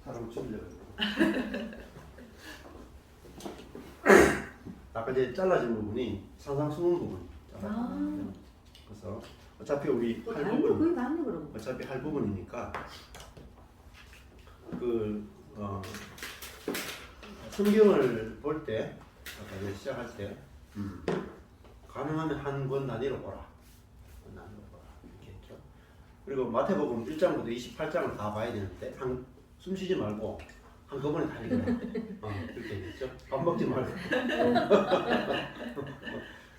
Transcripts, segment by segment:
사람 죽이려고. 아까 이제 잘라진 부분이 상상 숨은 부분. 그래서 어차피 우리 할 부분, 거의 맞네 그럼. 어차피 할 부분이니까 성경을 볼 때 아까 이제 시작할 때 가능하면 한 권 단위로 보라. 권 단위로 보라 이렇게 했죠. 그리고 마태복음 1장부터 28장을 다 봐야 되는데 숨 쉬지 말고 한꺼번에 다 읽어라. 그렇게 했죠. 밥 먹지 말고.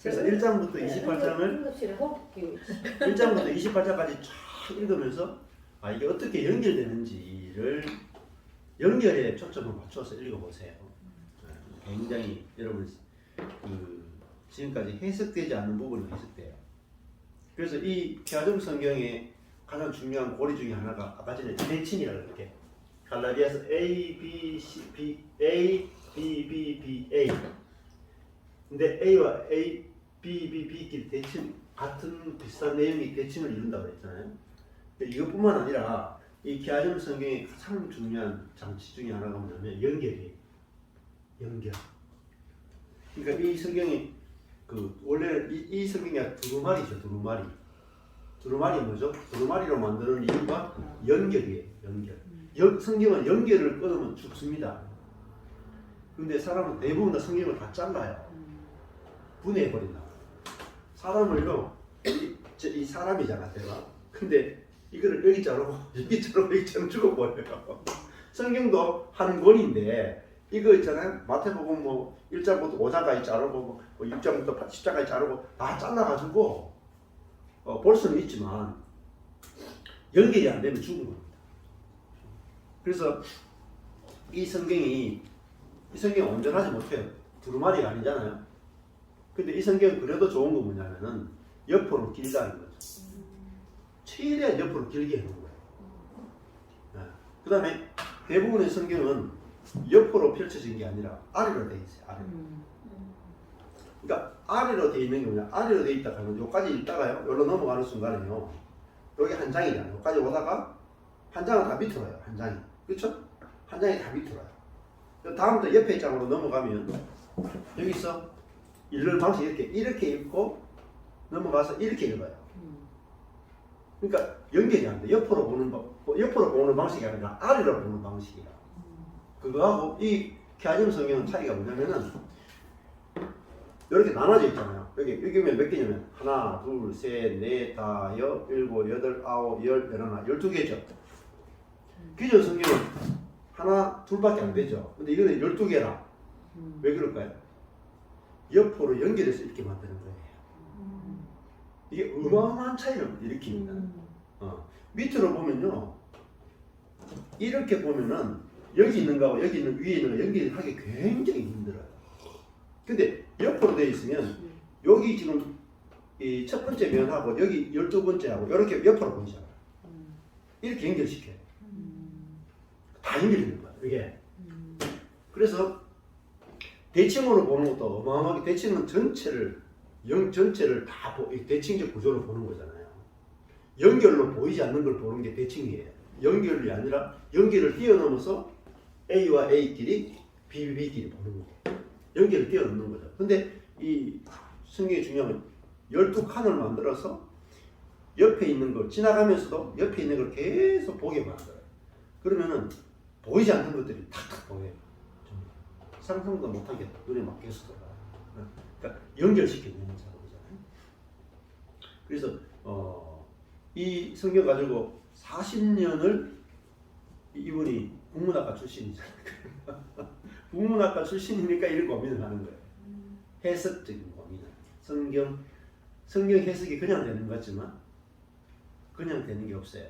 그래서 1장부터 28장을 1장부터 28장까지 쫙 읽으면서 이게 어떻게 연결되는지를 연결에 초점을 맞춰서 읽어보세요. 굉장히 여러분 지금까지 해석되지 않는 부분이 해석돼요. 그래서 이 개화점 성경의 가장 중요한 고리 중에 하나가 아까 전에 대칭이라고 이렇게 갈라디아서 A, B, C, B, A, B, B, B, A. 근데 A와 A, B, B, B끼리 대칭 같은 비슷한 내용이 대칭을 이룬다고 했잖아요. 이것뿐만 아니라 이 개화점 성경의 가장 중요한 장치 중에 하나가 뭐냐면 연결이에요. 연결. 그러니까 이 성경이 원래 이 성경이 두루마리죠. 두루마리. 두루마리 뭐죠? 두루마리로 만드는 이유가 연결이에요. 연결. 성경은 연결을 끊으면 죽습니다. 그런데 사람은 대부분 다 성경을 다 잘라요. 분해해버린다. 사람을요, 이 사람이잖아, 제가. 근데 이거를 여기 자르고 여기 자르고 여기 자르고 죽어버려요. 성경도 한 권인데 이거 있잖아요. 마태복음 1장부터 5장까지 자르고 6장부터 10장까지 자르고 다 잘라가지고 볼 수는 있지만 연결이 안 되면 죽은 겁니다. 그래서 이 성경이 온전하지 못해요. 두루마리가 아니잖아요. 근데 이 성경은 그래도 좋은 거 뭐냐면은 옆으로 길다는 거죠. 최대한 옆으로 길게 해놓은 거예요. 그 다음에 대부분의 성경은 옆으로 펼쳐진 게 아니라 아래로 돼 있어요. 아래로. 그러니까 아래로 돼 있는 게 뭐냐? 아래로 돼 있다 하면 여기까지 읽다가요. 여기로 넘어가는 순간에요. 여기 한 장이잖아요. 여기까지 오다가 한 장은 다 밑으로 와요. 한 장이. 그렇죠? 한 장이 다 밑으로 와요. 다음부터 옆에 장으로 넘어가면 여기서 읽는 방식이 이렇게 읽고 넘어가서 이렇게 읽어요. 그러니까 연결이 안 돼. 옆으로 보는 방식이 아니라 아래로 보는 방식이야. 그거하고 이 개화점 성경은 차이가 뭐냐면은 이렇게 나눠져 있잖아요. 여기 보면 몇 개냐면 하나, 둘, 셋, 넷, 다섯, 일곱, 여덟, 아홉, 열, 열하나, 12개죠. 기존 성경은 하나, 둘밖에 안 되죠. 근데 이거는 12개라. 왜 그럴까요? 옆으로 연결해서 이렇게 만드는 거예요. 이게 어마어마한 차이를 일으킵니다. 밑으로 보면요. 이렇게 보면은 여기 있는 거하고 여기 있는 위에 있는 거 연결하기 굉장히 힘들어요. 근데 옆으로 되어 있으면 여기 지금 이 첫 번째 면하고 여기 12번째하고 이렇게 옆으로 보이잖아요. 이렇게 연결시켜요. 다 연결되는 거예요. 이게. 그래서 대칭으로 보는 것도 어마어마하게 대칭은 전체를 다 대칭적 구조로 보는 거잖아요. 연결로 보이지 않는 걸 보는 게 대칭이에요. 연결이 아니라 연결을 뛰어넘어서 A와 A끼리 B끼리 보는 거예요. 연결을 뛰어넘는 거죠. 근데 이 성경의 중요한 건 12칸을 만들어서 옆에 있는 걸 지나가면서도 옆에 있는 걸 계속 보게 만들어요. 그러면은 보이지 않는 것들이 탁탁 보여요. 상상도 못한 게 눈에 막 계속 들어가요. 그러니까 연결시키는 작업이잖아요. 그래서 이 성경 가지고 40년을 이분이 국문학과 출신이잖아요. 국문학과 출신이니까 이런 고민을 하는 거예요. 해석적인 고민을. 성경 해석이 그냥 되는 것 같지만 그냥 되는 게 없어요.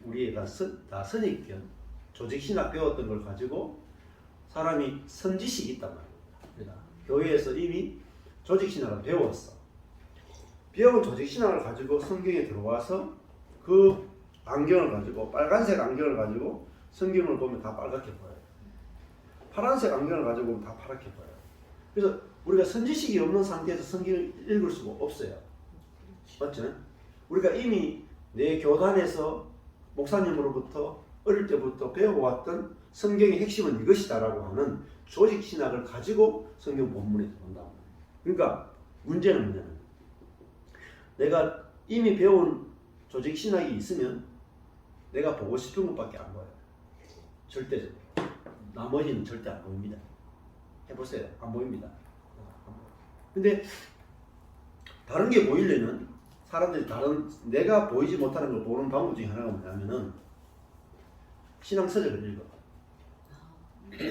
우리가 다 선입견, 조직신학 배웠던 걸 가지고 사람이 선지식이 있단 말입니다. 그러니까 교회에서 이미 조직신학을 배웠어. 배운 조직신학을 가지고 성경에 들어와서 그 안경을 가지고 빨간색 안경을 가지고 성경을 보면 다 빨갛게 보여요. 파란색 안경을 가지고 보면 다 파랗게 보여요. 그래서 우리가 선지식이 없는 상태에서 성경을 읽을 수가 없어요. 맞죠? 우리가 이미 내 교단에서 목사님으로부터 어릴 때부터 배워왔던 성경의 핵심은 이것이다라고 하는 조직 신학을 가지고 성경 본문에 본다. 그러니까 문제는 뭐냐면 내가 이미 배운 조직 신학이 있으면 내가 보고 싶은 것밖에 안 보여요. 절대적으로. 나머지는 절대 안 보입니다. 해보세요. 안 보입니다. 근데 다른 게 보이려면 사람들이 내가 보이지 못하는 걸 보는 방법 중에 하나가 뭐냐면은 신앙서적을 읽어.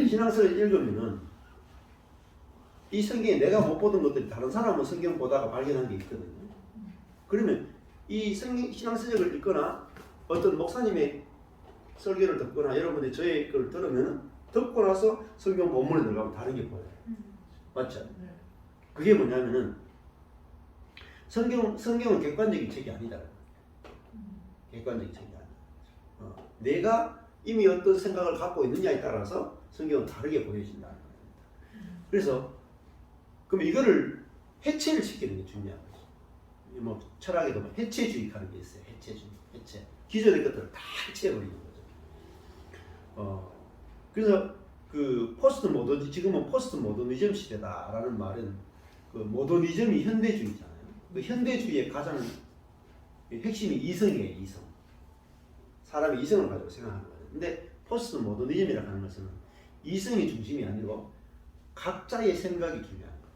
신앙서를 읽으면은 이 성경에 내가 못 보던 것들이 다른 사람은 성경 보다가 발견한 게 있거든요. 그러면 이 신앙서적을 읽거나 어떤 목사님의 설교를 듣거나 여러분이 저의 걸 들으면 듣고 나서 성경 본문에 들어가면 다른 게 보여요. 맞죠? 그게 뭐냐면은 성경은 객관적인 책이 아니다. 객관적인 책이 아니다. 내가 이미 어떤 생각을 갖고 있느냐에 따라서 성경은 다르게 보여진다는 겁니다. 그래서 그럼 이거를 해체를 시키는 게 중요한 거죠. 뭐 철학에도 해체주의라는 게 있어요. 해체. 기존의 것들을 다 해체해버리는 거죠. 그래서 그 지금은 포스트 모더니즘 시대다라는 말은 그 모더니즘이 현대주의잖아요. 그 현대주의의 가장 핵심이 이성이에요. 이성. 사람이 이성을 가지고 생각하는 거예요. 근데 포스트 모더니즘이라고 하는 것은 이성이 중심이 아니고 각자의 생각이 중요한 거예요.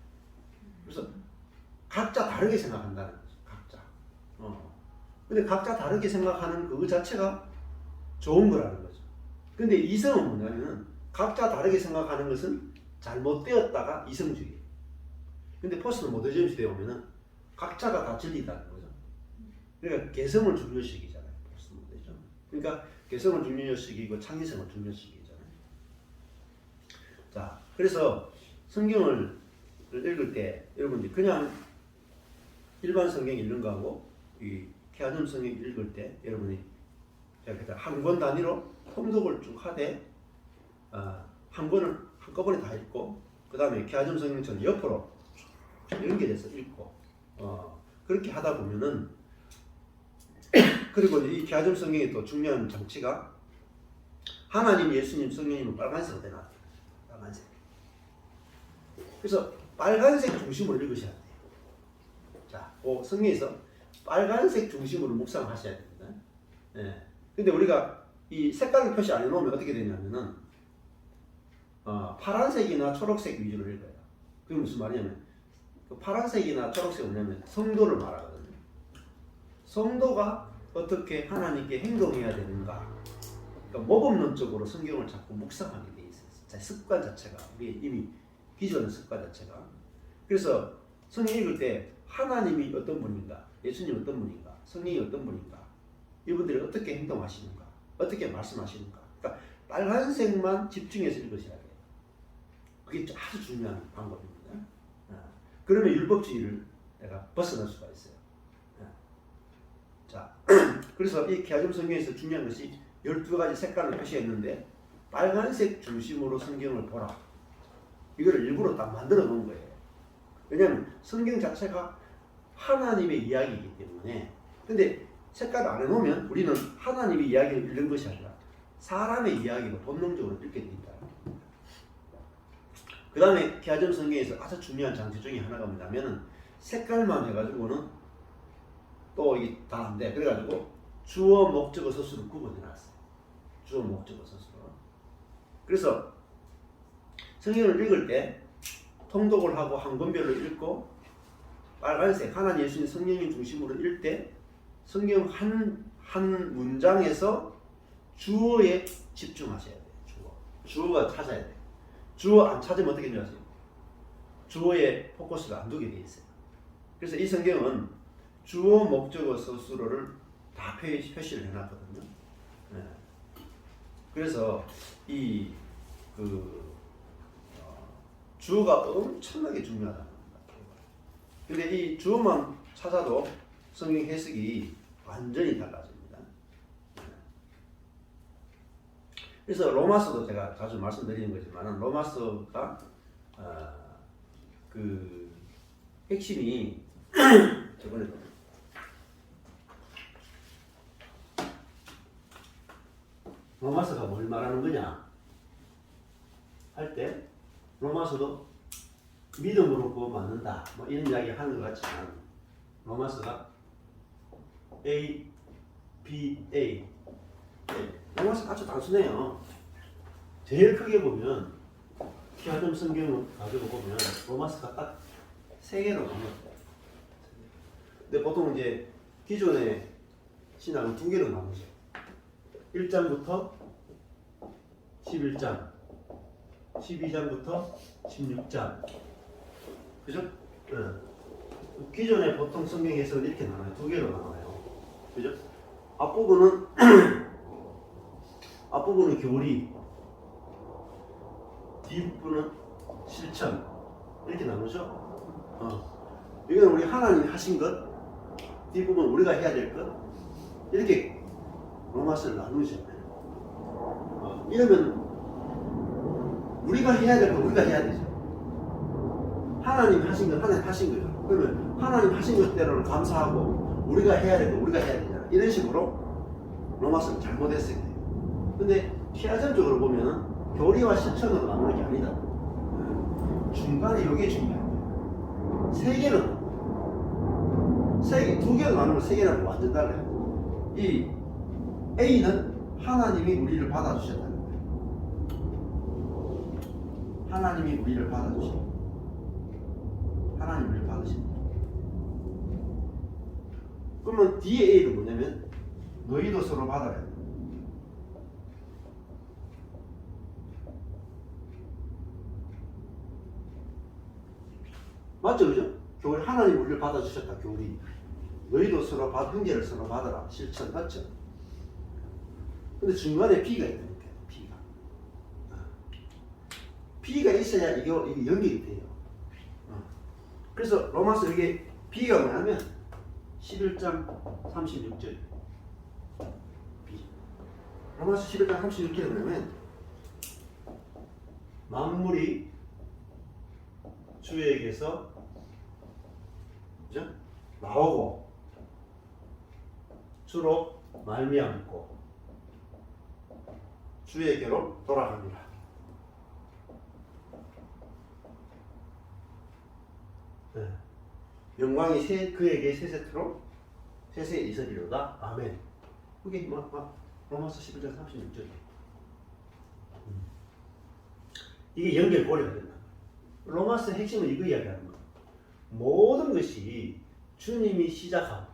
그래서 각자 다르게 생각한다는 거죠. 각자. 근데 각자 다르게 생각하는 그 자체가 좋은 거라는 거죠. 근데 이성은 뭐냐면 각자 다르게 생각하는 것은 잘못되었다가 이성주의. 근데 포스트 모더니즘 시대에 오면은 각자가 다 진리다는 거죠. 그러니까 개성을 중요시키잖아요. 포스트 모더니즘. 그러니까 개성을 중요시키고 창의성을 중요시키잖아요. 자, 그래서 성경을 읽을 때 여러분들이 그냥 일반 성경 읽는 거하고 이 케아즘 성경 읽을 때 여러분이 한 권 단위로 통독을 쭉 하되 한 권을 한꺼번에 다 읽고 그 다음에 케아즘 성경처럼 옆으로 연결해서 읽고 그렇게 하다 보면은 그리고 이 케아즘 성경의 또 중요한 장치가 하나님, 예수님, 성령님은 빨간색으로 되나 빨간색. 그래서 빨간색 중심으로 읽으셔야 돼요. 자, 성경에서 빨간색 중심으로 묵상하셔야 됩니다. 네. 근데 우리가 이 색깔을 표시 안 해놓으면 어떻게 되냐면은 파란색이나 초록색 위주로 읽어요. 그게 무슨 말이냐면 그 파란색이나 초록색은 뭐냐면 성도를 말하거든요. 성도가 어떻게 하나님께 행동해야 되는가. 그러니까 모범론적으로 성경을 자꾸 묵상하게 돼 있어요. 습관 자체가 우리 이미 기존의 습관 자체가. 그래서 성경 읽을 때 하나님이 어떤 분인가, 예수님 어떤 분인가, 성령이 어떤 분인가, 이분들이 어떻게 행동하시는가, 어떻게 말씀하시는가. 그러니까 빨간색만 집중해서 읽으셔야 돼요. 그게 아주 중요한 방법입니다. 그러면 율법주의를 내가 벗어날 수가 있어요. 자, 그래서 이 케아즘 성경에서 중요한 것이 12가지 색깔을 표시했는데 빨간색 중심으로 성경을 보라. 이거를 일부러 딱 만들어 놓은 거예요. 왜냐하면 성경 자체가 하나님의 이야기이기 때문에. 근데 색깔을 안 해놓으면 우리는 하나님의 이야기를 읽는 것이 아니라 사람의 이야기로 본능적으로 읽게 됩니다. 그 다음에 케아즘 성경에서 아주 중요한 장치 중에 하나가 뭐냐면은 색깔만 해가지고는 또 이게 다 안 돼. 그래가지고 주어, 목적어, 서술을 구분해 놨어요. 주어, 목적어, 서술을. 그래서 성경을 읽을 때 통독을 하고 한 권별로 읽고 빨간색 하나님, 예수님, 성령님 중심으로 읽을 때 성경 한 문장에서 주어에 집중하셔야 돼요. 주어가 찾아야 돼요. 주어 안 찾으면 어떻게 되냐면 주어에 포커스를 안 두게 돼 있어요. 그래서 이 성경은 주어, 목적어, 서술어를 다 표시를 해놨거든요. 네. 그래서 이 주어가 엄청나게 중요하다는 겁니다. 근데 이 주어만 찾아도 성경 해석이 완전히 달라집니다. 그래서 로마서도 제가 자주 말씀드리는 거지만 로마서가 그 핵심이 저번에 로마서가 뭘 말하는 거냐 할 때 로마서도 믿음으로 구원 받는다 뭐 이런 이야기 하는 것 같지만 로마서가 A, B, A 로마서 아주 단순해요. 제일 크게 보면 키아점 성경을 가지고 보면 로마서가 딱 3개로 나눠요. 근데 보통 이제 기존의 신학은 2개로 나누죠. 1장부터 11장, 12장부터 16장. 그죠? 네. 기존의 보통 성경에서는 이렇게 나눠요. 2개로 나눠요. 그죠? 앞부분은 앞부분은 교리, 뒷부분은 실천 이렇게 나누죠. 이건 우리 하나님이 하신 것, 뒷부분 우리가 해야 될 것 이렇게 로마서를 나누죠. 이러면 우리가 해야 될 거 우리가 해야 되죠. 하나님 하신 것 하나님 하신 거죠. 그러면 하나님 하신 것대로는 감사하고 우리가 해야 될 거 우리가 해야 되잖아. 이런 식으로 로마서는 잘못했어요. 근데 피아점적으로 보면 교리와 실천으로 나누는 게 아니다. 중간에 이게 중요한 거예요. 3개로 2개로 나누면 3개라는 거 완전 달라요. 이 A는 하나님이 우리를 받아주셨다는 거예요. 하나님이 우리를 받아주신 하나님 우리를 받으신다. 그러면 뒤에 A는 뭐냐면 너희도 서로 받아야 돼. 맞죠, 그죠? 교리 하나님 우리를 받아주셨다. 교리 너희도 서로 형제를 서로 받아라. 실천 맞죠? 근데 중간에 B가 있다니까. B가 있어야 이게 연결이 돼요. 그래서 로마서 이게 B가 뭐냐면 11장 36절 B. 로마서 11장 36절에 뭐냐면 만물이 주에게서 그죠? 나오고 주로 말미암고 주에게로 돌아갑니다. 네. 영광이 그에게 세세트로 세세에 있으리로다. 아멘. 그게 로마서 11장 36절. 이게 연결고리가 된다. 로마서 핵심은 이거 이야기하는 거예요. 모든 것이 주님이 시작하고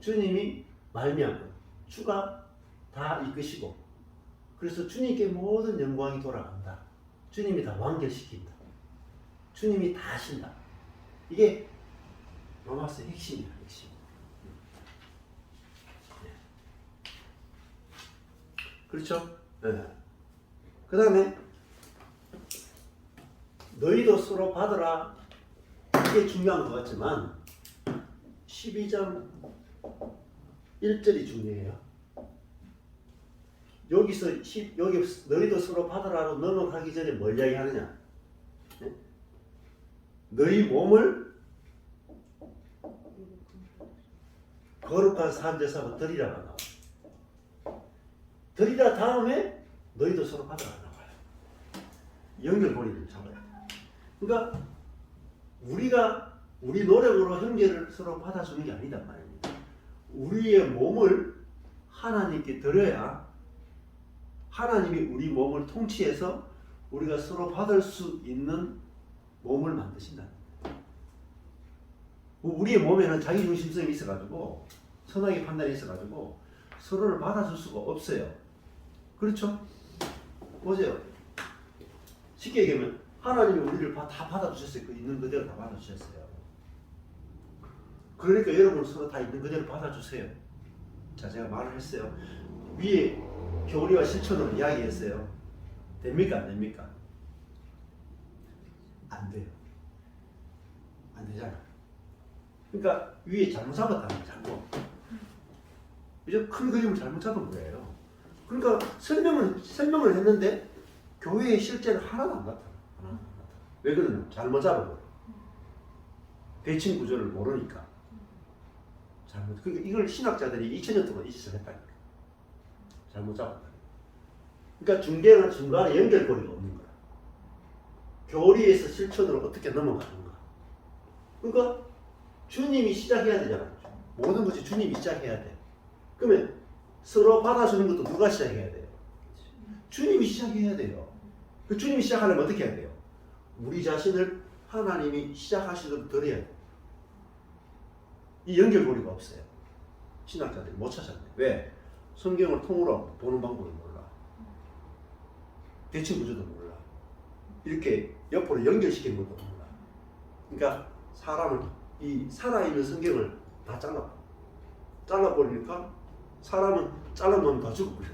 주님이 말미암고 주가 다 이끄시고 그래서 주님께 모든 영광이 돌아간다. 주님이 다 완결시킨다. 주님이 다 하신다. 이게 로마서 핵심이야. 핵심. 그렇죠? 네. 그 다음에 너희도 서로 받으라. 이게 중요한 것 같지만 12장 1절이 중요해요. 여기 너희도 서로 받으라로 넘어가기 전에 뭘 이야기하느냐? 네? 너희 몸을 거룩한 산제사로 드리라고 나와요. 드리라 다음에 너희도 서로 받으라 나와요. 연결고리를 잡아야 돼요. 그러니까 우리가 우리 노력으로 형제를 서로 받아주는 게 아니다 말입니다. 우리의 몸을 하나님께 드려야 하나님이 우리 몸을 통치해서 우리가 서로 받을 수 있는 몸을 만드신다. 우리의 몸에는 자기중심성이 있어가지고 선악의 판단이 있어가지고 서로를 받아줄 수가 없어요. 그렇죠? 보세요. 쉽게 얘기하면 하나님이 우리를 다 받아주셨어요. 그 있는 그대로 다 받아주셨어요. 그러니까 여러분 서로 다 있는 그대로 받아주세요. 자, 제가 말을 했어요. 위에 교리와 실천으로 이야기했어요. 됩니까? 안 됩니까? 안 돼요. 안 되잖아. 그러니까 위에 잘못 잡았다는 잘못. 그죠? 큰 그림을 잘못 잡은 거예요. 그러니까 설명을 했는데 교회의 실제는 하나도 안 같아. 왜 그러냐? 잘못 잡아버려. 대칭 구조를 모르니까. 잘못. 그러니까 이걸 신학자들이 2000년 동안 이 짓을 했다니까. 잘못 잡았다. 그러니까 중간에 연결고리가 없는 거야. 교리에서 실천으로 어떻게 넘어가는가. 그러니까 주님이 시작해야 되잖아. 모든 것이 주님이 시작해야 돼. 그러면 서로 받아주는 것도 누가 시작해야 돼요? 주님이 시작해야 돼요. 그 주님이 시작하려면 어떻게 해야 돼요? 우리 자신을 하나님이 시작하시도록 드려야 돼요. 이 연결고리가 없어요. 신학자들이 못 찾았네. 왜? 성경을 통으로 보는 방법을 몰라. 대칭 구조도 몰라. 이렇게 옆으로 연결시키는 것도 몰라. 그러니까 사람을 이 살아있는 성경을 다 잘라버리니까 사람은 잘라놓으면 다 죽어버려.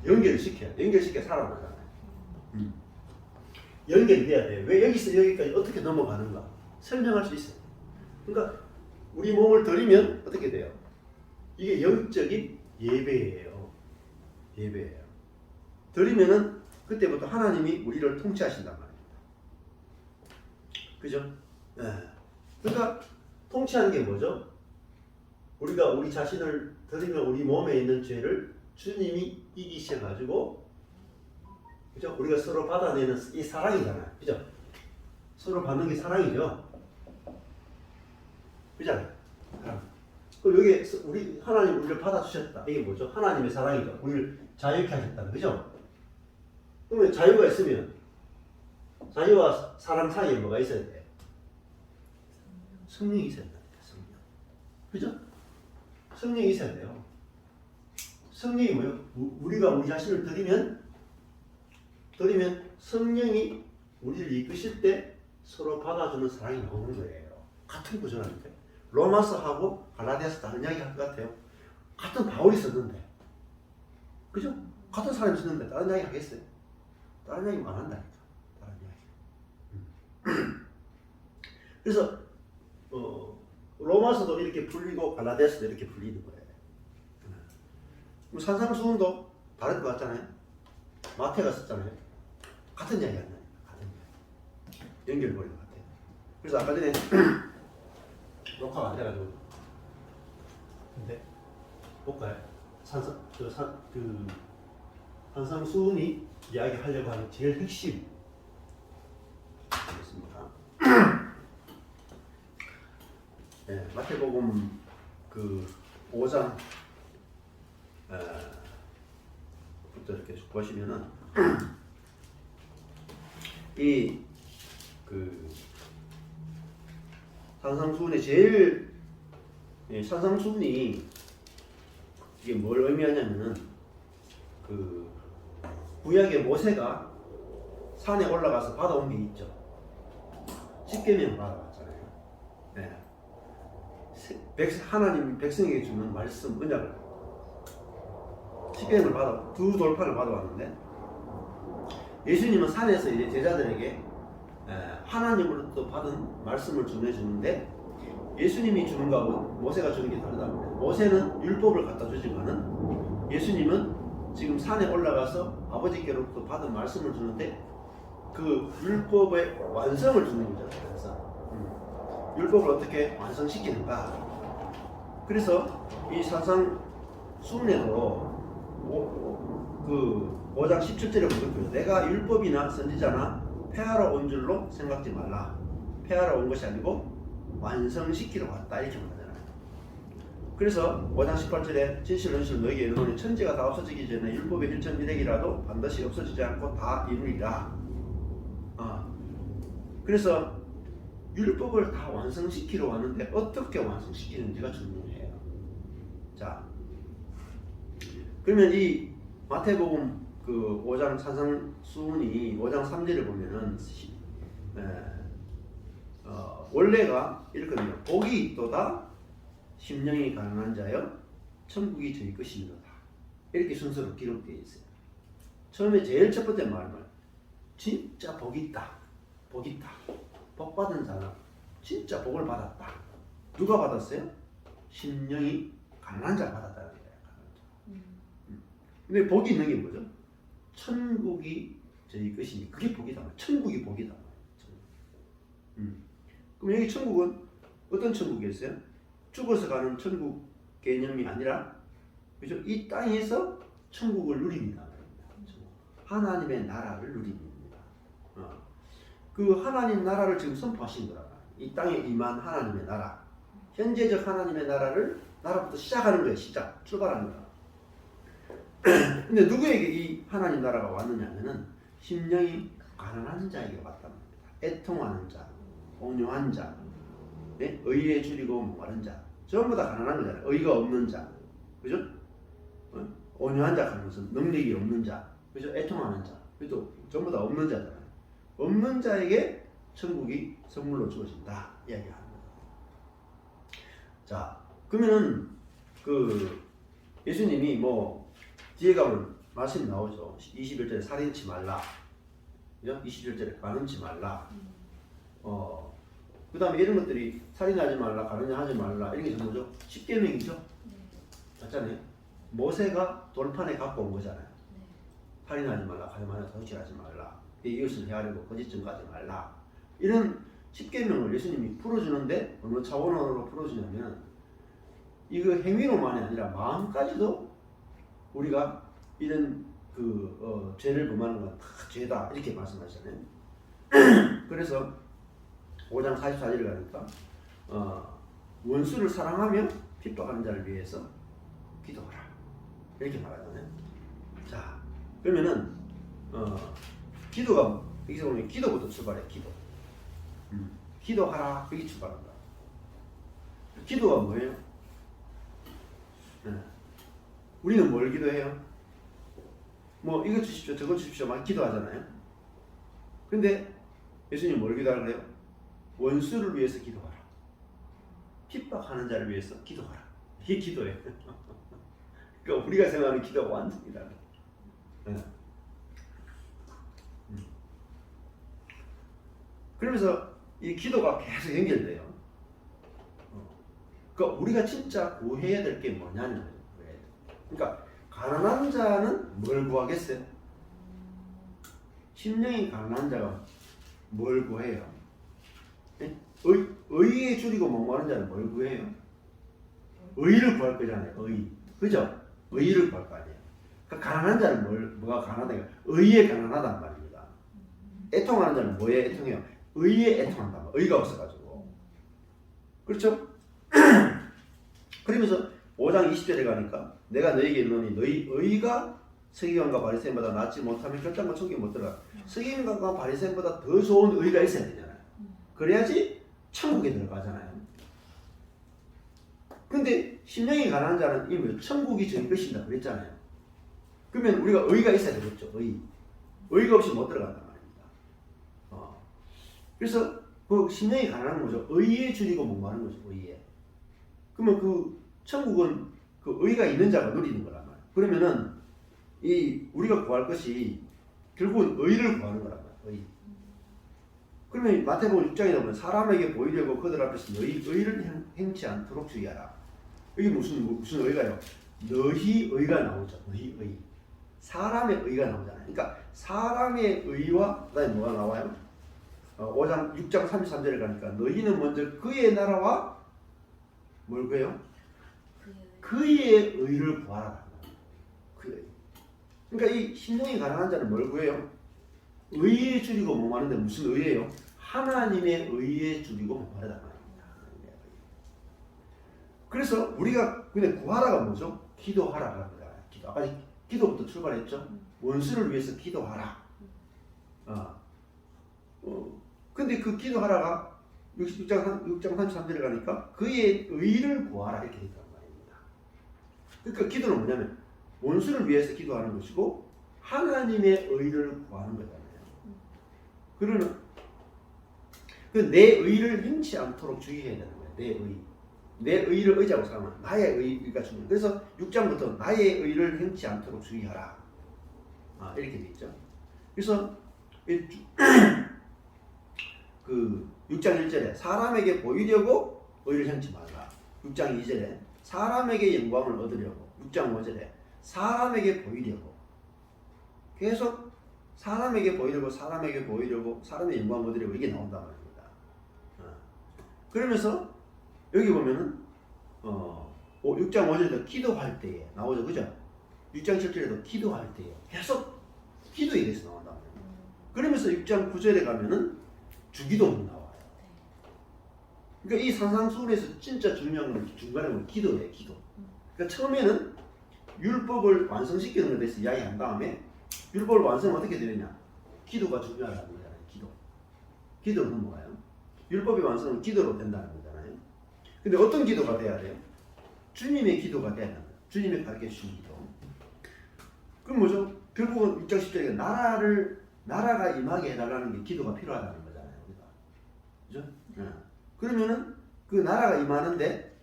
연결시켜야 살아나잖아요. 연결이 돼야 돼. 왜 여기서 여기까지 어떻게 넘어가는가 설명할 수 있어요. 그러니까 우리 몸을 드리면 어떻게 돼요? 이게 영적인 예배예요. 예배예요. 드리면은 그때부터 하나님이 우리를 통치하신단 말이에요. 그죠? 네. 그러니까 통치하는 게 뭐죠? 우리가 우리 자신을 드리면 우리 몸에 있는 죄를 주님이 이기셔가지고, 그죠? 우리가 서로 받아내는 이 사랑이잖아요. 그죠? 서로 받는 게 사랑이죠. 그잖아요. 그럼 여기 우리 하나님 우리를 받아주셨다. 이게 뭐죠? 하나님의 사랑이죠. 우리를 자유케 하셨다. 그죠? 그러면 자유가 있으면 자유와 사람 사이에 뭐가 있어야 돼요? 성령이 있어야 돼요. 성령. 그죠? 성령이 있어야 돼요. 성령이 뭐예요? 우리가 우리 자신을 드리면 성령이 우리를 이끄실 때 서로 받아주는 사랑이 나오는 거예요. 같은 구조라는데 로마서하고 갈라디아서 다른 이야기 할 것 같아요. 같은 바울이 썼는데, 그죠? 같은 사람이 썼는데 다른 이야기 하겠어요? 다른 이야기 안 한다니까. 다른 이야기. 그래서 로마서도 이렇게 풀리고 갈라디아서도 이렇게 풀리는 거예요. 산상수훈도 다를 것 같잖아요. 마태가 썼잖아요. 같은 이야기 안 나요. 같은 이야기. 연결고리 같아요. 그래서 아까 전에 녹화가 안 돼가지고. 근데 볼까요? 산상수훈이 이야기하려고 하는 제일 핵심 있습니다. 네, 마태복음 그 5장 부터 이렇게 보시면은 이 그 산상수훈의 제일 산상수훈이 이게 뭘 의미하냐면은 그 구약의 모세가 산에 올라가서 받아온 게 있죠. 십계명 받아왔잖아요. 네. 하나님 백성에게 주는 말씀 언약을 십계명을 받아 두 돌판을 받아왔는데 예수님은 산에서 이제 제자들에게 하나님으로부터 받은 말씀을 전해주는데 예수님이 주는 거하고 모세가 주는 게 다르다고 해요. 모세는 율법을 갖다 주지만은 예수님은 지금 산에 올라가서 아버지께로부터 받은 말씀을 주는데 그 율법의 완성을 주는 거죠. 그래서 율법을 어떻게 완성시키는가. 그래서 이 산상수훈에도 그 5장 17절에 보면 내가 율법이나 선지자나 폐하러 온 줄로 생각지 말라. 폐하러 온 것이 아니고 완성시키러 왔다. 이렇게 말하잖아요. 그래서 5장 18절에 진실은실 너에게 이르노니 천지가 다 없어지기 전에 율법의 1,100이라도 반드시 없어지지 않고 다 이루리라. 그래서 율법을 다 완성시키러 왔는데 어떻게 완성시키는지가 중요해요. 자, 그러면 이 마태복음 그 5장 산상수훈이 5장 3절을 보면은 원래가 이렇거든요. 복이 있도다 심령이 가난한 자여 천국이 저희 것이니로다. 이렇게 순서로 기록되어 있어요. 처음에 제일 첫 번째 말은 진짜 복이 있다. 복이 있다. 복 받은 자는 진짜 복을 받았다. 누가 받았어요? 심령이 가난한 자가 받았다는 거예요. 근데 복이 있는 게 뭐죠? 천국이 저희 것이니 그게 복이다. 천국이 복이다. 그럼 여기 천국은 어떤 천국이었어요? 죽어서 가는 천국 개념이 아니라 그죠? 이 땅에서 천국을 누립니다. 하나님의 나라를 누립니다. 그 하나님 나라를 지금 선포하신 거라. 이 땅에 임한 하나님의 나라, 현재적 하나님의 나라부터 시작하는 거예요. 출발하는 거야. 근데 누구에게 이 하나님 나라가 왔느냐면은 심령이 가난한 자에게 왔답니다. 애통하는 자, 온유한 자, 네? 의에 줄이고 목마른 자, 전부 다 가난한 거잖아요. 의가 없는 자, 그죠? 온유한 자 하는 것은 능력이 없는 자, 그죠? 애통하는 자, 그죠? 전부 다 없는 자잖아요. 없는 자에게 천국이 선물로 주어진다 이야기하는 거죠. 자, 그러면은 그 예수님이 뭐 뒤에 가면 말씀이 나오죠. 21절에 살인치 말라, 그죠? 21절에 가늠치 말라. 그 다음에 이런 것들이 살인하지 말라, 가늠하지 말라 이런 게 전부죠. 10계명이죠. 맞잖아요. 모세가 돌판에 갖고 온 거잖아요. 살인하지 말라, 가늠하지 말라, 도둑질하지 말라, 이웃을 헤아리고 거짓 증거하지 말라. 이런 10계명을 예수님이 풀어주는데 어느 차원으로 풀어주냐면 이거 행위로만이 아니라 마음까지도 우리가 이런 죄를 범하는 건 다 죄다 이렇게 말씀하시잖아요. 그래서 5장 44절에 가니까 원수를 사랑하며 핍박하는 자를 위해서 기도하라 이렇게 말하잖아요. 자, 그러면은 기도가 여기서 보면 기도부터 출발해. 기도하라 여기 출발한다. 기도가 뭐예요? 우리는 뭘 기도해요? 뭐 이거 주십시오 저거 주십시오 막 기도하잖아요. 근데 예수님 뭘 기도하라 그래요? 원수를 위해서 기도하라, 핍박하는 자를 위해서 기도하라. 이게 기도예요. 그러니까 우리가 생각하는 기도가 완전히 다르다. 그러면서 이 기도가 계속 연결돼요. 그러니까 우리가 진짜 구해야 될 게 뭐냐는 거예요. 그러니까 가난한 자는 뭘 구하겠어요? 심령이 가난한 자가 뭘 구해요? 네? 의에 줄이고 목마른 자는 뭘 구해요? 의를 구할 거잖아요. 의, 그죠? 의를 구할 거 아니에요. 그러니까 가난한 자는 뭐가 가난하다? 의에 가난하단 말입니다. 애통하는 자는 뭐에 애통해요? 의에 애통한단 말이에요. 의가 없어가지고. 그렇죠? 그러면서 5장 20절에 가니까 내가 너에게 이르노니 너희 의가 서기관과 바리새인보다 낫지 못하면 결단과 천국에 못 들어가. 서기관과 바리새인보다 더 좋은 의가 있어야 되잖아요. 그래야지 천국에 들어가잖아요. 근데 심령이 가난한 자는 이미 천국이 저희 것이다 그랬잖아요. 그러면 우리가 의가 있어야 되겠죠. 의가 없이 못 들어간단 말입니다. 그래서 그 심령이 가난한 거죠. 의에 줄이고 목마른 거죠. 의에. 그러면 그 천국은 그 의가 있는 자가 누리는 거란 말이에요. 그러면은 이 우리가 구할 것이 결국은 의를 구하는 거란 말이에요. 의. 그러면 마태복음 6장에 보면 사람에게 보이려고 그들 앞에서 의를 행치 않도록 주의하라. 이게 무슨 의가요? 너희 의가 나오죠. 너희 의. 사람의 의가 나오잖아요. 그러니까 사람의 의와 그다음에 뭐가 나와요? 6장 33절에 가니까 너희는 먼저 그의 나라와 뭘 구해요? 그의 의를 구하라. 그의. 그러니까 이 심령이 가난한 자는 뭘 구해요? 의에 줄이고 목마른데 무슨 의예요? 하나님의 의에 줄이고 목마르다 말입니다. 그래서 우리가 근데 구하라가 뭐죠? 기도하라가 합니다. 아까 기도부터 출발했죠. 원수를 위해서 기도하라. 근데 그 기도하라가 6장 33절에 가니까 그의 의를 구하라 이렇게 되단 말입니다. 그러니까 기도는 뭐냐면 원수를 위해서 기도하는 것이고 하나님의 의를 구하는 거잖아요. 그러면 내 의를 행치 않도록 주의해야 되는 거예요. 내 의를 의자고 삼으면 나의 의가 중요해요. 그래서 6장부터 나의 의를 행치 않도록 주의하라. 이렇게 돼 있죠. 그래서 그 6장 1절에 사람에게 보이려고 의를 행치 말라. 6장 2절에 사람에게 영광을 얻으려고. 6장 5절에 사람에게 보이려고. 계속 사람에게 보이려고 사람의 영광 얻으려고 이게 나온단 말입니다. 그러면서 여기 보면은 6장 5절에도 기도할 때에 나오죠. 그죠? 6장 7절에도 기도할 때에 계속 기도에 대해서 나온단 말이에요. 그러면서 6장 9절에 가면은 주기도문 나와요. 그러니까 이 산상수훈에서 진짜 중요한 건 중간에 보면 기도예요. 기도. 그러니까 처음에는 율법을 완성시키는 것에 대해서 이야기한 다음에 율법을 완성은 어떻게 되느냐? 기도가 중요하다는 거잖아요. 기도. 기도로 넘어가요. 율법의 완성은 기도로 된다는 거잖아요. 근데 어떤 기도가 돼야 돼요? 주님의 기도가 돼야 돼요. 주님의 가르쳐 주신 기도. 그럼 뭐죠? 결국은 6장 10절에 나라가 임하게 해달라는 게 기도가 필요하다는 거잖아요. 우리가. 그죠? 네. 그러면은 그 나라가 임하는데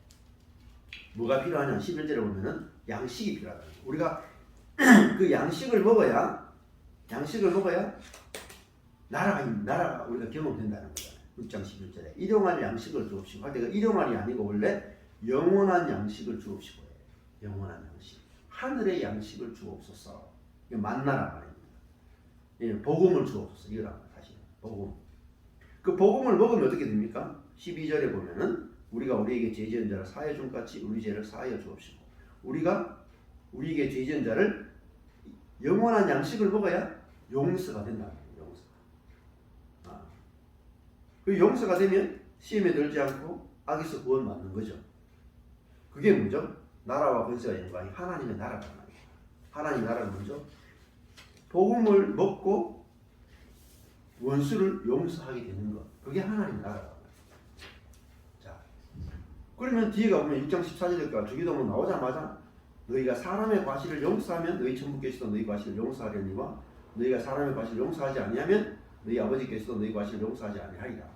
뭐가 필요하냐? 11절에 보면은 양식이 필요하다. 우리가 그 양식을 먹어야 나라가 우리가 경험된다는 거잖아요. 6장 11절에 일용할 양식을 주옵시고 할 때가 일용할이 아니고 원래 영원한 양식을 주옵시고 해요. 영원한 양식. 하늘의 양식을 주옵소서. 이게 만나라 말입니다. 예, 복음을 주옵소서. 이거란 다시 복음. 그 복음을 먹으면 어떻게 됩니까? 12절에 보면은 우리가 우리에게 죄 지은 자를 사하여 준 같이 우리 죄를 사하여 주옵시고 우리가 우리에게 죄 지은 자를 영원한 양식을 먹어야 용서가 된다는 거예요. 용서가. 그 용서가 되면 시험에 들지 않고 악에서 구원받는 거죠. 그게 뭐죠? 나라와 권세와 영광이 하나님의 나라라는 거예요. 하나님 나라는 뭐죠? 복음을 먹고 원수를 용서하게 되는 것. 그게 하나님 나라라는 거예요. 자, 그러면 뒤에가 보면 6장 14절에 주기도문 나오자마자 너희가 사람의 과실을 용서하면 너희 천부께서도 너희 과실을 용서하려니와 너희가 사람의 과실을 용서하지 아니하면 너희 아버지께서도 너희 과실을 용서하지 아니하리라.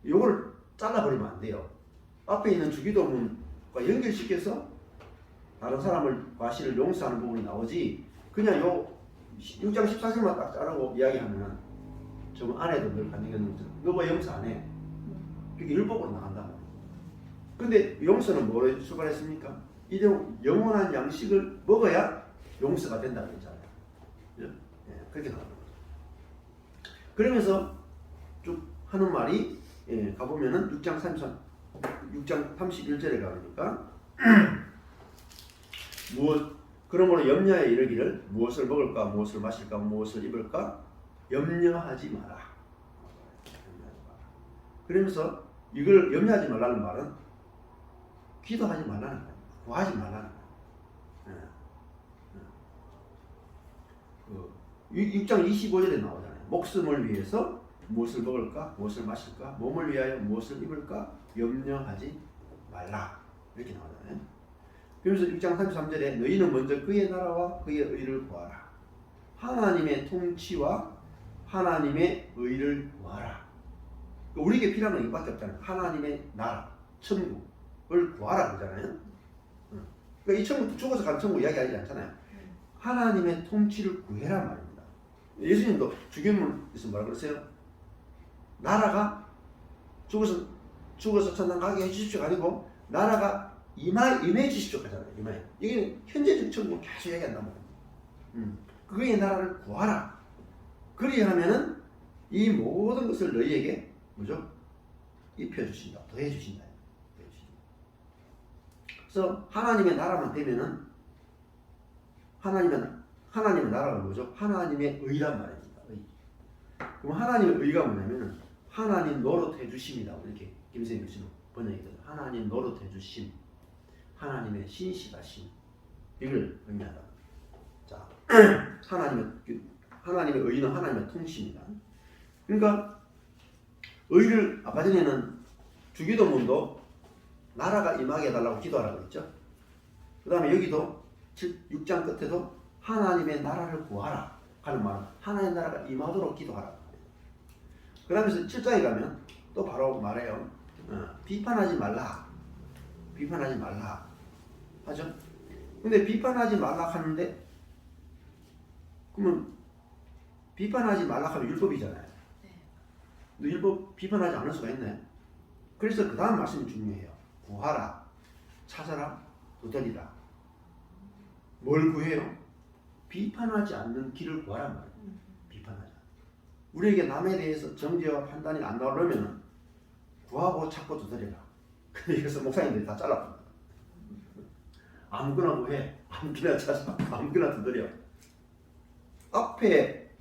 요거를 잘라버리면 안 돼요. 앞에 있는 주기도문과 연결시켜서 다른 사람을 과실을 용서하는 부분이 나오지 그냥 요 6장 14절만 딱 자르고 이야기하면 저 안에도 늘 간증했는데 너 왜 용서 안 해? 그게 율법으로 나간단 말이에요. 근데 용서는 뭐로 출발했습니까? 영원한 양식을 먹어야 용서가 된다고 했잖아요. 예, 그렇게 나오는 거죠. 그러면서 쭉 하는 말이 가보면은 6장 31절에 가보니까 그러므로 염려에 이르기를 무엇을 먹을까 무엇을 마실까 무엇을 입을까 염려하지 마라. 그러면서 이걸 염려하지 말라는 말은 기도하지 말라는 거예요. 구하지 말라는 거예요. 6장 25절에 나오잖아요. 목숨을 위해서 무엇을 먹을까 무엇을 마실까 몸을 위하여 무엇을 입을까 염려하지 말라. 이렇게 나오잖아요. 그러면서 6장 33절에 너희는 먼저 그의 나라와 그의 의를 구하라. 하나님의 통치와 하나님의 의를 구하라. 우리에게 필요한 건 이밖에 없잖아요. 하나님의 나라, 천국을 구하라 그러잖아요. 그러니까 이 천국 죽어서 간 천국 이야기하지 않잖아요. 하나님의 통치를 구해라 말입니다. 예수님도 주기도문에서 뭐라 그러세요? 나라가 죽어서 천당 가게 해주십시오가 아니고 나라가 임해 주십시오 하잖아요. 임해. 이게 현재적 천국을 계속 얘기한단 말이에요. 그의 나라를 구하라. 그리하면은 이 모든 것을 너희에게 뭐죠? 입혀주신다. 더해주신다. 그래서 하나님의 나라만 되면은 하나님의 나라가 뭐죠? 하나님의 의란 말입니다. 의. 그럼 하나님의 의가 뭐냐면은 하나님 노릇해 주심이다. 이렇게 김선생님 씨는 번역해요. 하나님 노릇해 주심, 하나님의 신실하심 이걸 의미하다. 자, 하나님의 의는 하나님의 통치입니다. 그러니까 의를 아까 전에는 주기도문도 나라가 임하게 해달라고 기도하라고 했죠. 그 다음에 여기도 6장 끝에도 하나님의 나라를 구하라 하는 말은 하나님의 나라가 임하도록 기도하라. 그 다음에 7장에 가면 또 바로 말해요. 비판하지 말라. 비판하지 말라 하죠. 근데 비판하지 말라 하는데 그러면 비판하지 말라 하면 율법이잖아요. 근데 율법 비판하지 않을 수가 있나요? 그래서 그 다음 말씀이 중요해요. 구하라, 찾아라, 두드리라. 뭘 구해요? 비판하지 않는 길을 구하란 말이에요. 비판하지 않는. 우리에게 남에 대해서 정죄와 판단이 안 나오려면 구하고 찾고 두드리라. 근데 이것을 목사님들이 다 잘라버립니다. 아무거나 구해, 아무거나 찾아, 아무거나 두드려. 앞에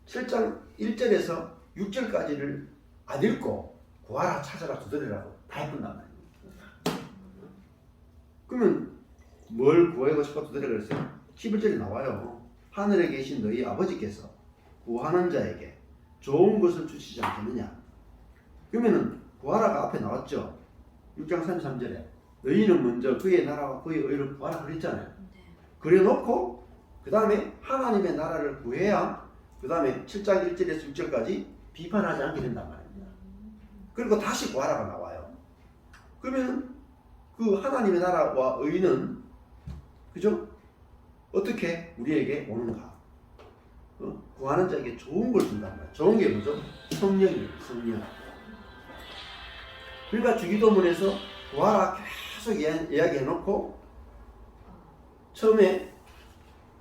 7장 1절에서 6절까지를 안 읽고 구하라 찾아라 두드리라고 다 해본단 말이에요. 그러면 뭘 구하고 찾고 두드리라 그랬어요? 11절에 나와요. 하늘에 계신 너희 아버지께서 구하는 자에게 좋은 것을 주시지 않겠느냐. 그러면은 구하라가 앞에 나왔죠. 6장 33절에 너희는 먼저 그의 나라와 그의 의를 구하라 그랬잖아요. 그래 놓고 그 다음에 하나님의 나라를 구해야 그 다음에 7장 1절에서 6절까지 비판하지 않게 된단 말입니다. 그리고 다시 구하라가 나와요. 그러면 그 하나님의 나라와 의는 그죠? 어떻게 우리에게 오는가? 구하는 자에게 좋은 걸 준단 말이에요. 좋은 게 뭐죠? 성령이에요. 성령. 그러니까 주기도문에서 구하라 계속 이야기해놓고 처음에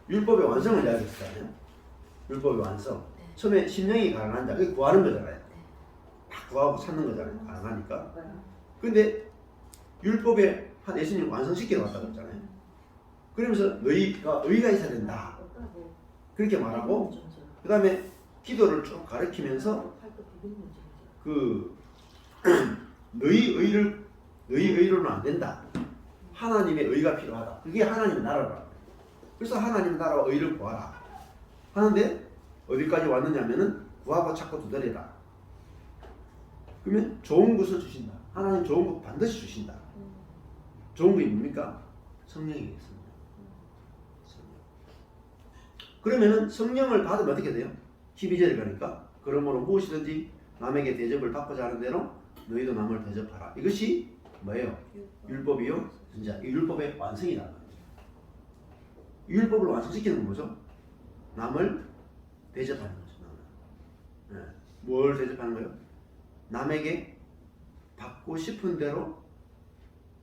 율법의 완성을 이야기했잖아요. 율법의 완성. 처음에 심령이 가능한 자, 그게 구하는 거잖아요. 다 구하고 찾는 거잖아요. 가능하니까. 근데 율법에 한 예수님 완성시키러 왔다고 했잖아요. 그러면서 너희가 의가 있어야 된다. 그렇게 말하고 그 다음에 기도를 쭉 가르치면서 그 너희 의로는 안 된다. 하나님의 의가 필요하다. 그게 하나님의 나라라. 그래서 하나님의 나라와 의를 구하라 하는데 어디까지 왔느냐면은 구하고 찾고 두드리라. 그러면 좋은 것을 주신다. 하나님 좋은 것 반드시 주신다. 좋은 것이 뭡니까? 성령이겠습니다. 그러면은 성령을 받으면 어떻게 돼요? 12절에 가니까 그러므로 무엇이든지 남에게 대접을 받고자 하는 대로 너희도 남을 대접하라. 이것이 뭐예요? 율법이요? 진짜 이 율법의 완성이다. 이 율법을 완성시키는 건 뭐죠? 남을 대접하는 거죠. 남을. 네. 뭘 대접하는 거예요? 남에게 받고 싶은 대로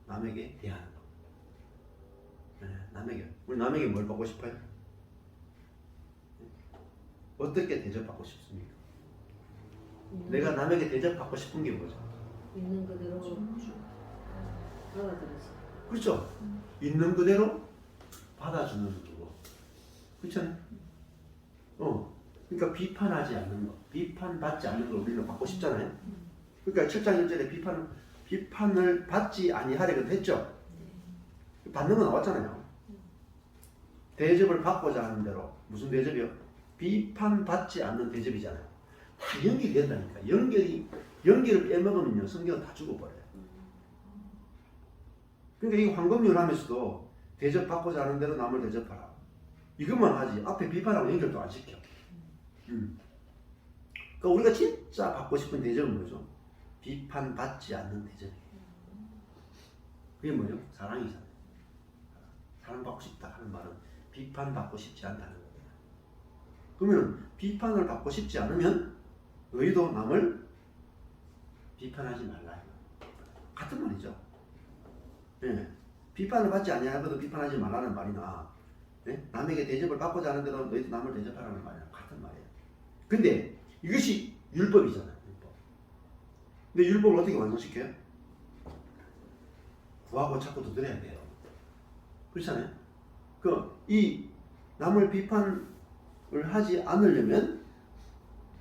남에게 대하는 거. 네. 우리 남에게 뭘 받고 싶어요? 어떻게 대접받고 싶습니까? 내가 남에게 대접받고 싶은 게 뭐죠? 있는 그대로 받아들이지. 그렇죠. 있는 그대로 받아주는 거고. 그렇잖아요. 그러니까 비판하지 않는 거, 비판받지 않는 걸 우리는 받고 싶잖아요. 그러니까 7장 1절에 비판을 받지 아니하려고 했죠. 받는 거 나왔잖아요. 대접을 받고자 하는 대로. 무슨 대접이요? 비판받지 않는 대접이잖아요. 다 연결이 된다니까. 연결을 빼먹으면요, 성경은 다 죽어버려요. 그러니까 이 황금률 하면서도 대접받고자 하는 대로 남을 대접하라. 이것만 하지. 앞에 비판하고 연결도 안 시켜. 그러니까 우리가 진짜 받고 싶은 대접은 뭐죠? 비판받지 않는 대접이에요. 그게 뭐죠? 사랑이잖아요. 사랑받고 싶다 하는 말은 비판받고 싶지 않다는 거예요. 그러면 비판을 받고 싶지 않으면 너희도 남을 비판하지 말라. 같은 말이죠. 네. 비판을 받지 아니하고도 비판하지 말라는 말이나, 네? 남에게 대접을 받고자 하는 대로 너희도 남을 대접하라는 말이나 같은 말이에요. 근데 이것이 율법이잖아요. 율법. 근데 율법을 어떻게 완성시켜요? 구하고 찾고 두드려야 돼요. 그렇잖아요. 이 남을 비판을 하지 않으려면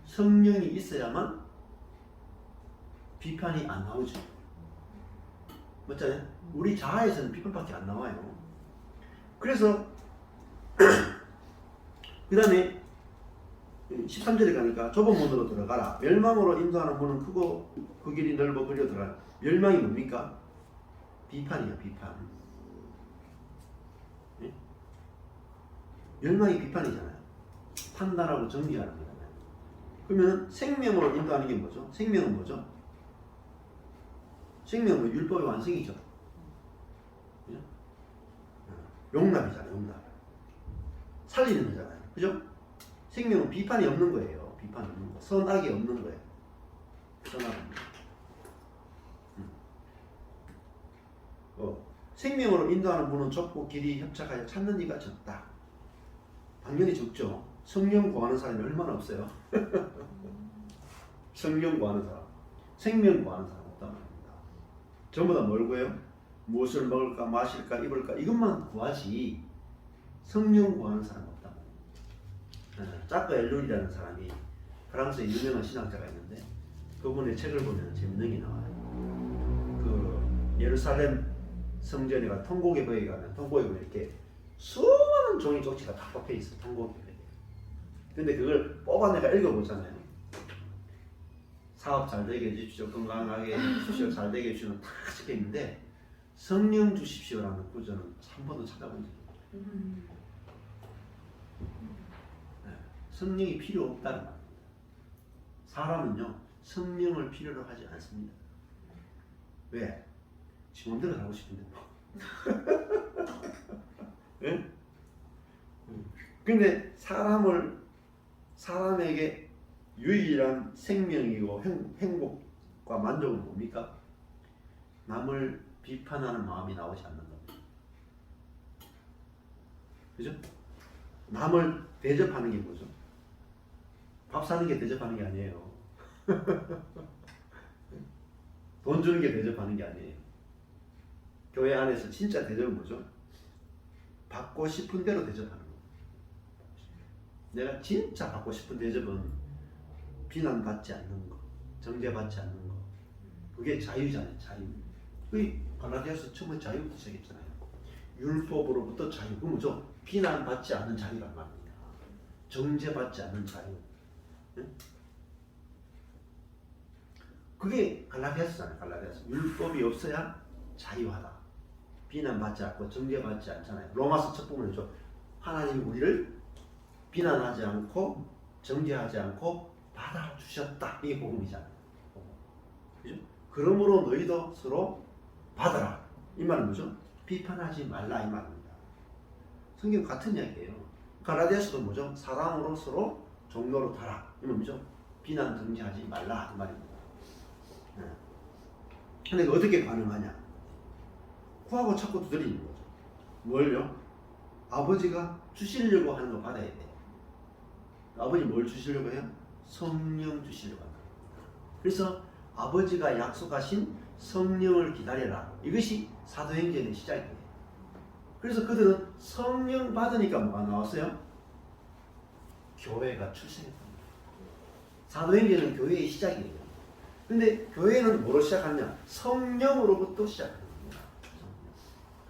성령이 있어야만 비판이 안 나오죠. 맞잖아요? 우리 자아에서는 비판밖에 안 나와요. 그래서 그 다음에 13절에 가니까 좁은 문으로 들어가라. 멸망으로 인도하는 문은 크고 그 길이 넓어 그려 들어가라. 멸망이 뭡니까? 비판이에요. 비판. 네? 멸망이 비판이잖아요. 판단하고 정리하는 거잖아요. 그러면 생명으로 인도하는 게 뭐죠? 생명은 뭐죠? 생명은 율법의 완성이죠. 그죠? 용납이잖아요. 용납. 살리는 거잖아요. 그죠? 생명은 비판이 없는 거예요. 비판 없는 거. 선악이 없는 거예요. 선악 없는 거. 생명으로 인도하는 문은 좁고 길이 협착하여 찾는 이가 적다. 당연히 적죠. 성령 구하는 사람이 얼마나 없어요. 성령 구하는 사람. 생명 구하는 사람 없단 말입니다. 전부 다 뭘 구해요? 무엇을 먹을까 마실까 입을까 이것만 구하지 성령 구하는 사람 없단 말입니다. 자크 엘룰이라는 사람이 프랑스의 유명한 신학자가 있는데 그분의 책을 보면 재밌는 게 나와요. 그 예루살렘 성전에 가 통곡의 벽에 가면 통곡의 벽에 이렇게 수많은 종이 쪽지가 다 뽑혀 있어. 통곡의 벽에. 근데 그걸 뽑아내가 읽어보잖아요. 사업 잘 되게 해주십시오. 건강하게 해주십시오. 잘 되게 해주십시오. 다 적혀 있는데 성령 주십시오라는 구절은 한 번도 찾아본 적이 없어요. 성령이 필요 없다는 말입니다. 사람은요 성령을 필요로 하지 않습니다. 왜? 지 맘대로 살고 싶은데 예? 근데 사람에게 유일한 생명이고 행복과 만족은 뭡니까? 남을 비판하는 마음이 나오지 않는 겁니다. 그죠? 남을 대접하는 게 뭐죠? 밥 사는 게 대접하는 게 아니에요. 돈 주는 게 대접하는 게 아니에요. 교회 안에서 진짜 대접은 뭐죠? 받고 싶은 대로 대접하는 거예요. 내가 진짜 받고 싶은 대접은 비난받지 않는 거, 정죄받지 않는 거. 그게 자유잖아요. 자유. 그 갈라디아서 처음에 자유부터 시작했잖아요. 율법으로부터 자유. 그 뭐죠? 비난받지 않는 자유란 말입니다. 정죄받지 않는 자유. 네? 그게 갈라디아서잖아요. 갈라디아서. 율법이 없어야 자유하다. 비난받지 않고 정죄받지 않잖아요. 로마서 첫 부분이죠. 하나님이 우리를 비난하지 않고 정죄하지 않고 받아주셨다. 이게 복음이잖아요. 그죠? 그러므로 너희도 서로 받아라. 이 말은 뭐죠? 비판하지 말라 이 말입니다. 성경 같은 이야기예요. 갈라디아서도 뭐죠? 사랑으로 서로 종로로 타라. 이건 뭐죠? 비난 정죄하지 말라 이 말입니다. 근데 어떻게 가능하냐? 구하고 찾고 두드리는 거죠. 뭘요? 아버지가 주시려고 하는 거 받아야 돼. 아버지 뭘 주시려고 해요? 성령 주시려고 한다. 그래서 아버지가 약속하신 성령을 기다려라. 이것이 사도행전의 시작이에요. 그래서 그들은 성령 받으니까 뭐가 나왔어요? 교회가 출생했다. 사도행전은 교회의 시작이에요. 근데 교회는 뭐로 시작하냐? 성령으로부터 시작합니다.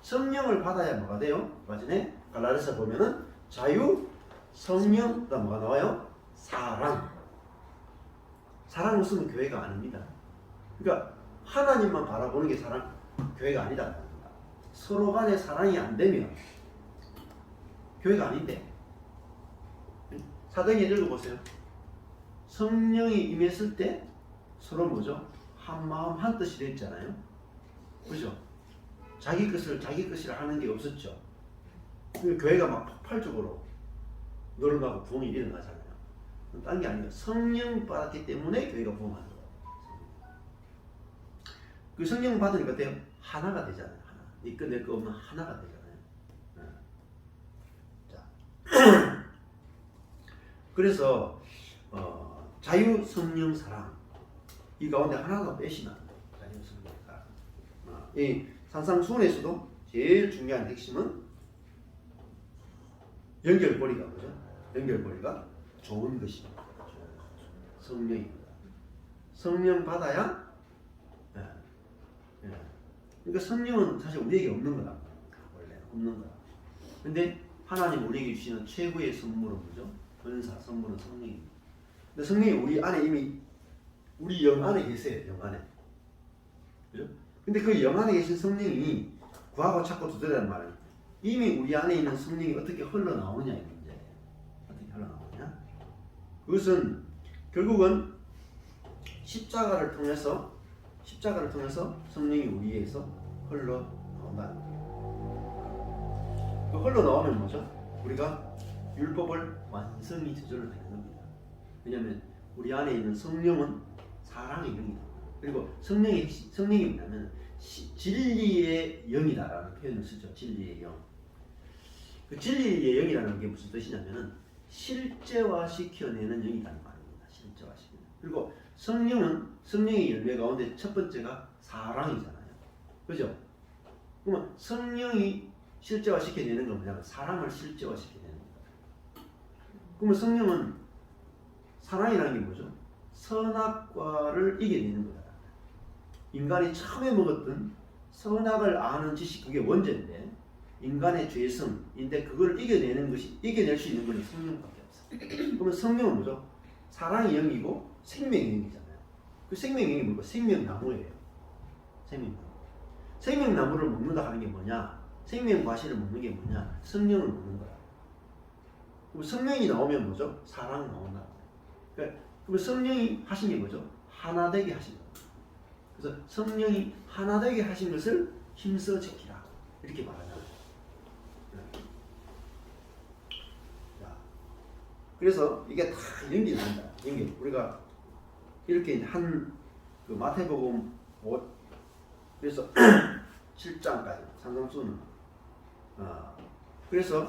성령을 받아야 뭐가 돼요? 마지막에 갈라디아서 보면은 자유, 성령, 그다음 뭐가 나와요? 사랑. 사랑 없으면 교회가 아닙니다. 그러니까 하나님만 바라보는 게 교회가 아니다. 서로 간에 사랑이 안 되면 교회가 아닌데. 사도행전 읽어보세요. 성령이 임했을 때 서로 뭐죠? 한 마음 한 뜻이 됐잖아요. 그죠? 자기 것이라 하는 게 없었죠. 교회가 막 폭발적으로 늘어나고 부흥이 일어나잖아요. 딴 게 아니에요. 성령 받았기 때문에 교회가 부흥하는 거예요. 그 성령 받으니까 어때요? 하나가 되잖아요. 하나. 니꺼 내꺼 없는 하나가 되잖아요. 자, 그래서 자유, 성령, 사랑 이 가운데 하나가 빼시면 안 돼요. 자유, 성령, 사랑. 이 산상수훈에서도 제일 중요한 핵심은 연결고리가 뭐죠? 연결고리가 좋은 것입니다. 성령입니다. 성령 받아야 그러니까 성령은 사실 우리에게 없는 거다. 원래 없는 거다. 근데 하나님 우리에게 주시는 최고의 선물은 뭐죠? 은사, 선물은 성령입니다. 근데 성령이 우리 안에 이미 우리 영 안에 계세요. 영 안에. 그죠? 근데 그 영 안에 계신 성령이 구하고 찾고 두드리라는 말은 이미 우리 안에 있는 성령이 어떻게 흘러나오느냐의 문제예요. 어떻게 흘러나오냐? 그것은 결국은 십자가를 통해서 성령이 우리에게서 흘러나온다. 그 흘러나오면 뭐죠? 우리가 율법을 완성히 저절로 되는 겁니다. 왜냐하면 우리 안에 있는 성령은 사랑의 영이다. 그리고 성령이 뭐냐면 진리의 영이다라는 표현을 쓰죠. 진리의 영. 그 진리의 영이라는 게 무슨 뜻이냐면은 실제화시켜내는 영이라는 말입니다. 실제화시키는. 그리고 성령의 열매 가운데 첫 번째가 사랑이잖아요. 그죠? 그러면 성령이 실제화시켜내는 건 뭐냐면 사랑을 실제화시켜내는 거예요. 그러면 성령은 사랑이라는 게 뭐죠? 선악과를 이겨내는 거다. 인간이 처음에 먹었던 선악을 아는 지식, 그게 원죄인데 인간의 죄성인데 그걸 이겨낼 수 있는 것이 성령밖에 없어. 그러면 성령은 뭐죠? 사랑의 영이고 생명의 영이잖아요. 그 생명의 영이 뭐고? 생명나무예요. 생명나무. 생명나무를 먹는다 하는 게 뭐냐? 생명과실을 먹는 게 뭐냐? 성령을 먹는 거야. 그럼 성령이 나오면 뭐죠? 사랑 나온다. 그러면 성령이 하신 게 뭐죠? 하나 되게 하신 거예요. 그래서 성령이 하나 되게 하신 것을 힘써 지키라. 이렇게 말하잖아요. 그래서 이게 다 연결된다. 연결. 우리가 이렇게 그 마태복음 5, 그래서 7장까지 상상수는 그래서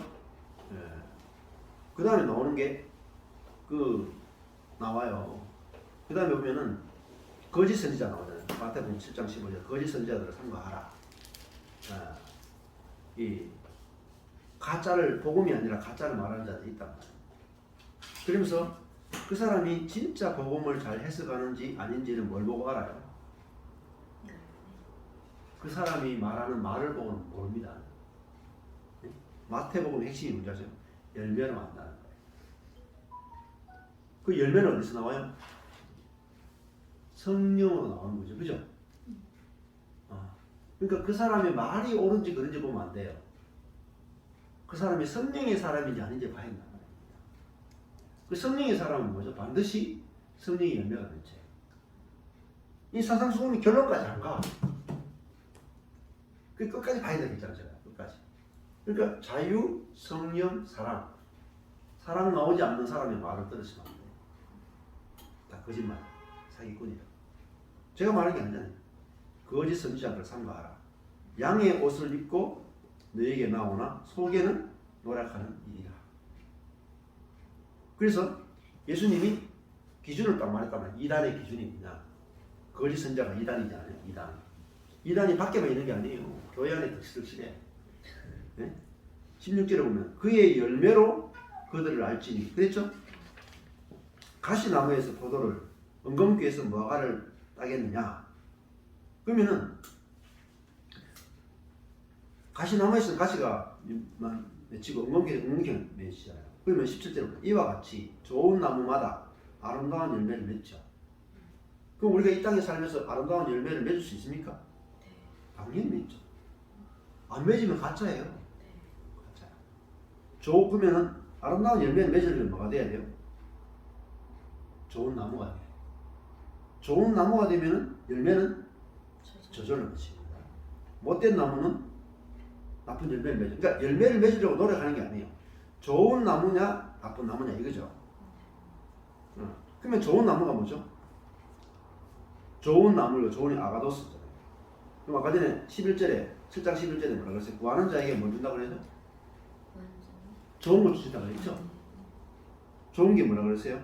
그 다음에 나오는 게 나와요. 그 다음에 보면은 거짓 선지자 나오잖아요. 마태복음 7장 15절 거짓 선지자들을 삼가하라. 이 가짜를 복음이 아니라 가짜를 말하는 자들이 있단 말이에요. 그러면서 그 사람이 진짜 복음을 잘 해석하는지 아닌지는 뭘 보고 알아요? 그 사람이 말하는 말을 보고는 모릅니다. 마태복음의 핵심이 뭔지 아세요? 열매로 만나는 거예요. 그 열매는 어디서 나와요? 성령으로 나오는 거죠. 그죠? 그러니까 그 사람의 말이 옳은지 그런지 보면 안 돼요. 그 사람이 성령의 사람인지 아닌지 봐야 된단 말입니다. 그 성령의 사람은 뭐죠? 반드시 성령의 열매가 맺혀요. 이 사상수험이 결론까지 안 가. 그 끝까지 봐야 되겠잖아요. 제가 끝까지. 그러니까 자유, 성령, 사랑. 사랑 나오지 않는 사람의 말을 들으시면 안 돼요. 다 거짓말, 사기꾼이다. 제가 말하는 게 아니잖아요. 거짓 선지자들 삼가하라. 양의 옷을 입고 너에게 나오나 속에는 노력하는 일이라. 그래서 예수님이 기준을 딱 말했다면 이단의 기준이 뭐냐? 거짓 선지자가 이단이잖아요. 이단이 밖에만 있는 게 아니에요. 교회 안에 득실해. 네? 16절에 보면 그의 열매로 그들을 알지니. 그랬죠? 가시나무에서 포도를, 은검교에서 무화과를 따겠느냐? 그러면은 가시나무에서 가시가 맺히고 은검교는 맺히잖아요. 그러면 17절에 이와 같이 좋은 나무마다 아름다운 열매를 맺죠. 그럼 우리가 이 땅에 살면서 아름다운 열매를 맺을 수 있습니까? 당연히 맺죠. 안 맺으면 가짜예요. 가짜야. 그러면은 아름다운 열매를 맺으려면 뭐가 돼야 돼요? 좋은 나무가 돼요. 좋은 나무가 되면은 열매는 저절로 맺힙니다. 못된 나무는 나쁜 열매를 맺죠. 그러니까 열매를 맺으려고 노력하는 게 아니에요. 좋은 나무냐 나쁜 나무냐 이거죠. 그러면 좋은 나무가 뭐죠? 좋은 나무를 좋은 아가도스잖아요. 그럼 아까 전에 11장 11절에 뭐라 그랬어요? 구하는 자에게 뭘 준다고 그랬죠? 좋은 거 주신다고 그랬죠? 좋은 게 뭐라 그랬어요?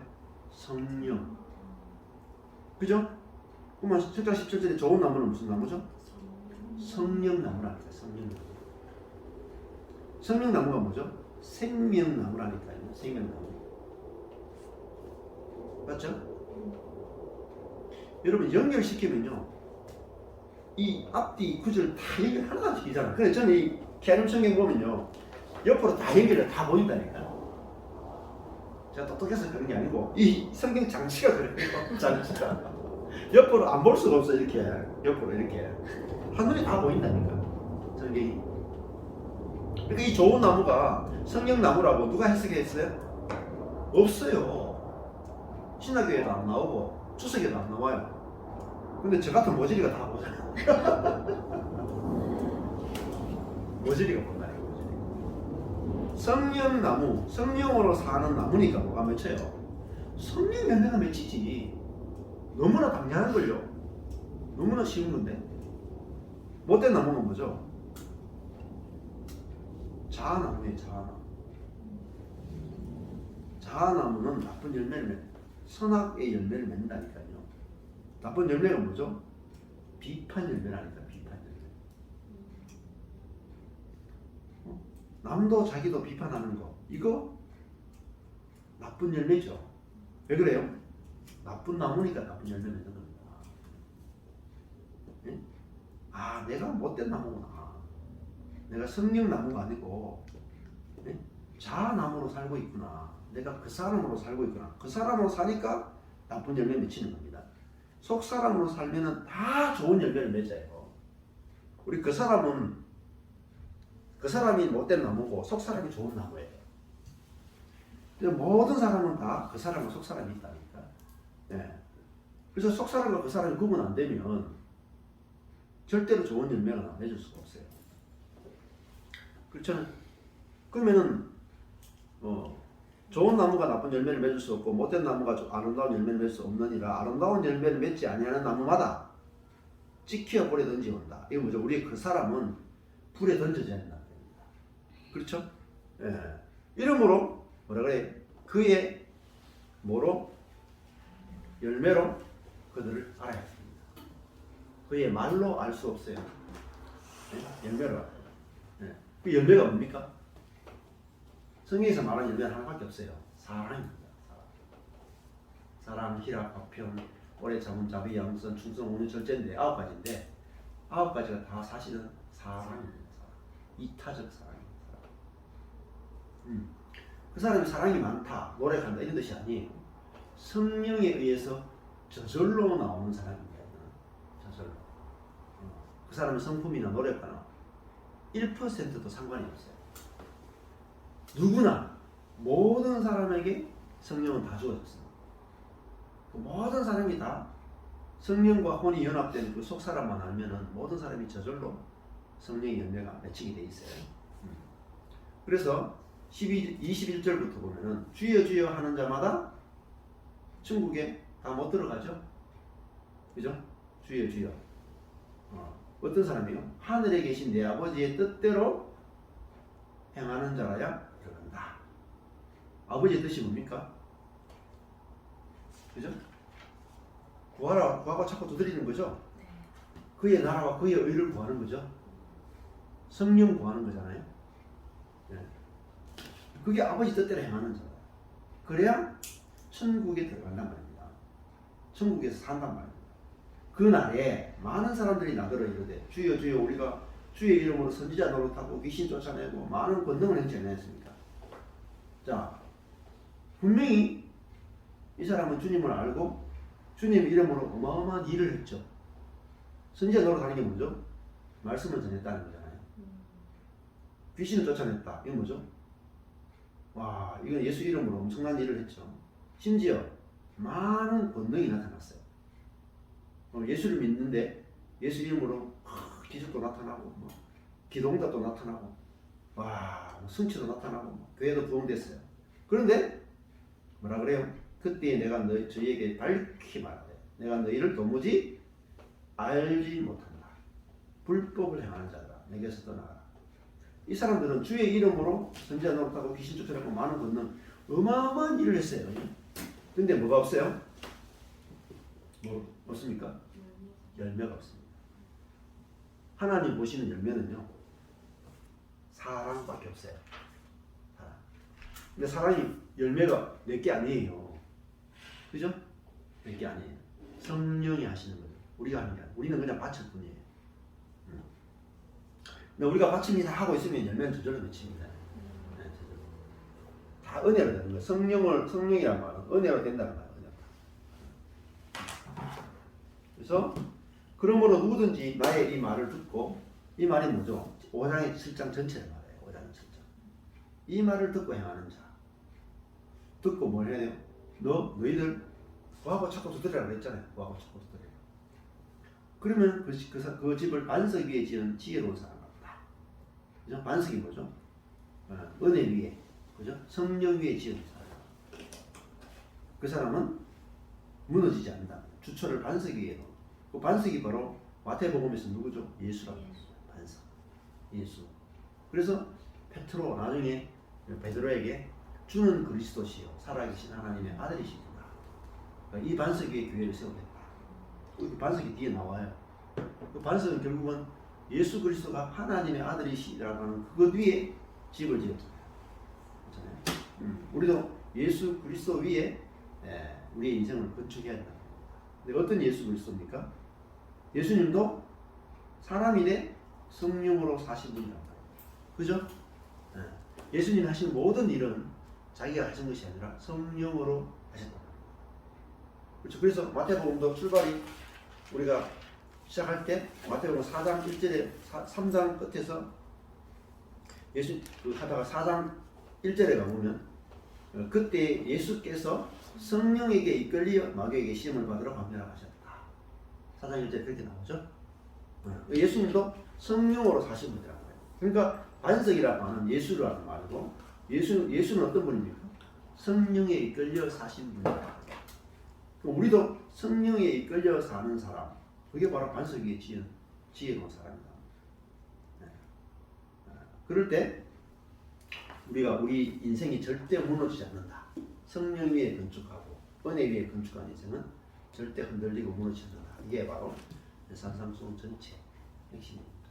성령. 그죠? 그러면 7장 17절에 좋은 나무는 무슨 나무죠? 성령나무라니까요. 성령나무. 성령나무가 뭐죠? 생명나무라니까요. 생명나무. 맞죠? 여러분 연결시키면요 이 앞뒤 구절 다 연결 하나도 안 시키잖아요. 그래서 저는 이 개념 성경 보면요 옆으로 다 연결을 다 보인다니까요. 제가 똑똑해서 그런 게 아니고 이 성경 장치가 그래요. 장치가 옆으로 안 볼 수가 없어. 이렇게 옆으로 이렇게 한눈에 다 보인다니까 성경이. 그러니까 이 좋은 나무가 성령나무라고 누가 해석했어요? 없어요. 신학교에도 안 나오고 주석에도 안 나와요. 근데 저 같은 모질이가 다 보잖아요. 모질이가 본다니까. 모질이. 성령나무, 성령으로 사는 나무니까 뭐가 맺혀요? 성령 열매가 맺히지. 너무나 당연한 걸요. 너무나 쉬운 건데. 못된 나무는 뭐죠? 자아나무예요. 자아나무. 자아나무는 나쁜 열매를 선악의 열매를 맺는다니까요. 나쁜 열매가 뭐죠? 비판 열매라니까. 비판 열매. 남도 자기도 비판하는 거 이거 나쁜 열매죠. 왜 그래요? 나쁜 나무니까 나쁜 열매 맺는 겁니다. 예? 아, 내가 못된 나무구나. 내가 성령 나무가 아니고 예? 자나무로 살고 있구나. 내가 그 사람으로 살고 있구나. 그 사람으로 사니까 나쁜 열매 맺히는 겁니다. 속 사람으로 살면은 다 좋은 열매를 맺어요. 우리 그 사람이 못된 나무고 속 사람이 좋은 나무예요. 모든 사람은 다 그 사람과 속 사람이 있다니까. 네. 그래서 속 사람과 그 사람이 구분 안 되면 절대로 좋은 열매가 맺을 수가 없어요. 그렇죠? 그러면은 좋은 나무가 나쁜 열매를 맺을 수 없고 못된 나무가 아름다운 열매를 맺을 수 없느니라. 아름다운 열매를 맺지 아니하는 나무마다 찍혀 불에 던지온다. 이거 뭐죠? 우리 그 사람은 불에 던져져야 된다. 그렇죠? 예. 이러므로 뭐라 그래? 그의 뭐로? 열매로 그들을 알아야 됩니다. 그의 말로 알 수 없어요. 예? 열매로 알아야 돼요. 예. 그 열매가 뭡니까? 성경에서 말하는 열매는 하나밖에 없어요. 사랑입니다. 사랑, 희락, 화평, 오래 참음, 자비, 양선, 충성, 온유, 절제인데 9가지인데 9가지가 다 사실은 사랑입니다. 이타적 사랑입니다. 그 사람이 사랑이 많다, 노력한다 이런 뜻이 아니에요. 성령에 의해서 저절로 나오는 사랑입니다. 저절로. 그 사람의 성품이나 노력과는 1%도 상관이 없어요. 누구나 모든 사람에게 성령은 다 주어졌습니다. 모든 사람이 다 성령과 혼이 연합된 그 속 사람만 알면은 모든 사람이 저절로 성령의 열매가 맺히게 돼 있어요. 그래서 21절부터 보면은 주여 주여 하는 자마다 천국에 다 못 들어가죠. 그죠? 주여 주여. 어떤 사람이요? 하늘에 계신 내 아버지의 뜻대로 행하는 자라야 들어간다. 아버지의 뜻이 뭡니까? 그죠? 구하고 자꾸 두드리는 거죠? 그의 나라와 그의 의를 구하는 거죠? 성령 구하는 거잖아요? 네. 그게 아버지 뜻대로 행하는 자다. 그래야 천국에 들어간단 말입니다. 천국에서 산단 말입니다. 그 날에 많은 사람들이 나더러 이르되 주여 주여 우리가 주의 이름으로 선지자 노릇하고 귀신 쫓아내고 많은 권능을 행치 않았습니까? 자, 분명히 이 사람은 주님을 알고 주님 이름으로 어마어마한 일을 했죠. 선지자 노릇하는 게 뭐죠? 말씀을 전했다는 거잖아요. 귀신을 쫓아냈다. 이건 뭐죠? 와, 이건 예수 이름으로 엄청난 일을 했죠. 심지어 많은 권능이 나타났어요. 예수를 믿는데 예수 이름으로 기적도 나타나고 기도응답도 나타나고 성취도 나타나고 교회도 부흥됐어요. 그런데 뭐라 그래요? 그때 내가 저희에게 밝히 말하되 내가 너희를 도무지 알지 못한다. 불법을 행하는 자들아 내게서 떠나가라. 이 사람들은 주의 이름으로 선지자 노릇하고 귀신 쫓아내고 많은 권능 어마어마한 일을 했어요. 근데 뭐가 없어요? 뭐 없습니까? 열매가 없습니다. 하나님 보시는 열매는요 사랑밖에 없어요. 사랑. 근데 사랑이 열매가 몇 개 아니에요. 그죠? 몇 개 아니에요. 성령이 하시는 거예요. 우리가 하는 게 아니에요. 우리는 그냥 바칠 뿐이에요. 근데 우리가 바칩니다 하고 있으면 열매는 저절로 맺힙니다. 네, 저절로. 다 은혜로 되는 거예요. 성령이란 말은 은혜로 된다는 말이에요. 그래서 그러므로 누구든지 나의 이 말을 듣고 이 말이 뭐죠? 5장의 7장 전체를 말해요. 5장의 7장. 이 말을 듣고 행하는 자. 듣고 뭘 해야 돼요? 너희들 구하고 찾고 두드리라고 했잖아요. 구하고 찾고 두드리라. 그러면 그 집을 반석 위에 지은 지혜로운 사람 같다. 그죠? 반석이 뭐죠? 은혜 위에, 그죠? 성령 위에 지은 사람. 그 사람은 무너지지 않는다. 주초를 반석 위에 놓은. 그 반석이 바로 마태복음에서 누구죠? 예수라고 했어요. 반석. 예수. 그래서 페트로 나중에 베드로에게 주는 그리스도시요 살아계신 하나님의 아들이십니다. 그러니까 이 반석 위에 교회를 세우겠다. 그 반석이 뒤에 나와요. 그 반석은 결국은 예수 그리스도가 하나님의 아들이시라고 하는 그것 위에 집을 지었잖아요. 그렇잖아요. 우리도 예수 그리스도 위에 우리의 인생을 건축해야 한다. 근데 어떤 예수 그리스도입니까? 예수님도 사람이네 성령으로 사신 분이란 말이에요. 그죠? 예수님 하신 모든 일은 자기가 하신 것이 아니라 성령으로 하셨다. 그렇죠? 그래서 마태복음도 출발이 우리가 시작할 때 마태복음 4장 1절에 3장 끝에서 예수 하다가 4장 1절에 가보면 그때 예수께서 성령에게 이끌려 마귀에게 시험을 받으러 가면 하셨다. 4장 1절에 그렇게 나오죠. 예수님도 성령으로 사신 분이라는 거예요. 그러니까 반석이라고 하는 예수라는 말이고 예수는 어떤 분입니까? 성령에 이끌려 사신 분이다. 우리도 성령에 이끌려 사는 사람, 그게 바로 반석 위에 지혜로운 사람이다. 그럴 때 우리가 우리 인생이 절대 무너지지 않는다. 성령 위에 건축하고 은혜 위에 건축한 인생은 절대 흔들리고 무너지지 않는다. 이게 바로 산상수훈 전체 핵심입니다.